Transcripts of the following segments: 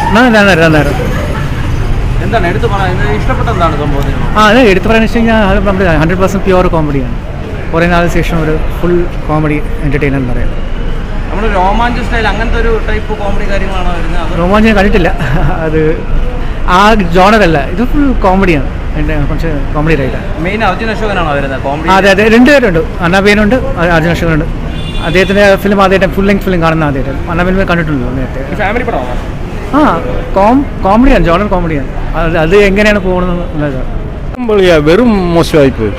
നന്നായിരുന്നു. എന്താണ് എടുത്തു പറയുന്നത്? ഇഷ്ടപ്പെട്ട എന്താണ് സംഭവത്തിന്? അത് എടുത്തു പറയാന്ന് വെച്ച് കഴിഞ്ഞാൽ അത് നമ്മുടെ 100% പ്യുവർ കോമഡിയാണ്. കുറേ നാളിന് ശേഷം ഒരു ഫുൾ കോമഡി എൻ്റർടൈനർ എന്ന് പറയാം. നമ്മൾ രോമാഞ്ച സ്റ്റൈൽ അങ്ങനത്തെ ഒരു ടൈപ്പ് കോമഡി കാര്യങ്ങളാണോ വരുന്നത്? രോമാഞ്ചം ഞാൻ കണ്ടിട്ടില്ല. അത് ആ ജോണറല്ല, ഇത് ഫുൾ കോമഡിയാണ്. എൻ്റെ കുറച്ച് കോമഡി റൈറ്റാണ്. മെയിൻ അർജുൻ അശോകനാണോ വരുന്നത് കോമഡി? അതെ, രണ്ടുപേരുണ്ട്. അന്നാബേനുണ്ട്, അർജുൻ അശോകനുണ്ട്. അദ്ദേഹത്തിൻ്റെ ഫിലിം ആദ്യമായിട്ട് ഫുൾ ലെങ്ത് ഫിലിം കാണുന്ന ആദ്യമായിട്ട്. അന്നാബേൻ കണ്ടിട്ടുണ്ടല്ലോ നേരത്തെ. ഫാമിലി പടമാണോ? കോമഡിയാണ്, ജോണർ കോമഡിയാണ്. അത് എങ്ങനെയാണ് പോകുന്നത്? വെറും മോശമായിപ്പോയി.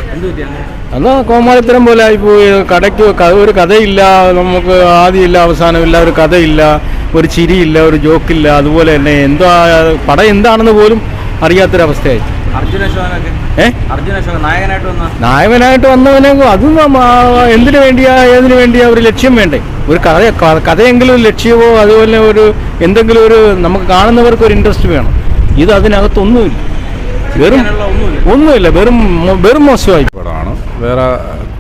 എന്നാ കോമാളിത്തരം പോലെ ആയിപ്പോയി. കടയ്ക്ക് ഒരു കഥയില്ല, നമുക്ക് ആദ്യമില്ല അവസാനമില്ല, ഒരു കഥയില്ല, ഒരു ചിരിയില്ല, ഒരു ജോക്കില്ല. അതുപോലെ തന്നെ എന്താ പടം എന്താണെന്ന് പോലും അറിയാത്തൊരവസ്ഥയായി. നായകനായിട്ട് വന്നവനെ അതും എന്തിനു വേണ്ടിയാ ഏതിനു വേണ്ടിയാ ഒരു ലക്ഷ്യം വേണ്ടേ? ഒരു കഥയെങ്കിലും ഒരു ലക്ഷ്യമോ അതുപോലെ ഒരു എന്തെങ്കിലും ഒരു നമുക്ക് കാണുന്നവർക്ക് ഒരു ഇൻട്രസ്റ്റ് വേണം. ഇത് അതിനകത്തൊന്നുമില്ല, ഒന്നുമില്ല, വെറും മോശമായി പടമാണ്. വേറെ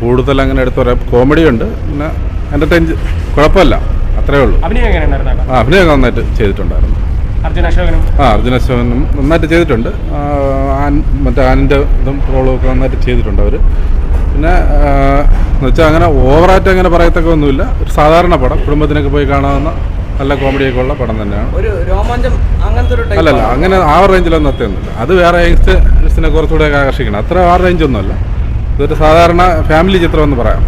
കൂടുതൽ അങ്ങനെ എടുത്തു പറയാം. കോമഡി ഉണ്ട്, പിന്നെ എൻ്റർടൈൻ കുഴപ്പമില്ല, അത്രേ ഉള്ളൂ. അഭിനയം നന്നായിട്ട് ചെയ്തിട്ടുണ്ടായിരുന്നു. അർജുൻ അശോകനും നന്നായിട്ട് ചെയ്തിട്ടുണ്ട്. മറ്റേ ആനിൻ്റെ ഇതും റോളും ഒക്കെ നന്നായിട്ട് ചെയ്തിട്ടുണ്ട് അവർ. പിന്നെ എന്ന് വെച്ചാൽ അങ്ങനെ ഓവറായിട്ട് അങ്ങനെ പറയത്തൊക്കെ ഒന്നുമില്ല. ഒരു സാധാരണ പടം, കുടുംബത്തിനൊക്കെ പോയി കാണാവുന്ന നല്ല കോമഡിയൊക്കെ ഉള്ള പടം തന്നെയാണ്. അല്ലല്ല, അങ്ങനെ ആ റേഞ്ചിലൊന്നും എത്തുന്നില്ല. അത് വേറെ യങ്സ്റ്റേഴ്സിനെ കുറച്ചുകൂടെ ആകർഷിക്കണം. അത്ര ആ റേഞ്ചൊന്നുമല്ല. ഇതൊരു സാധാരണ ഫാമിലി ചിത്രം എന്ന് പറയാം.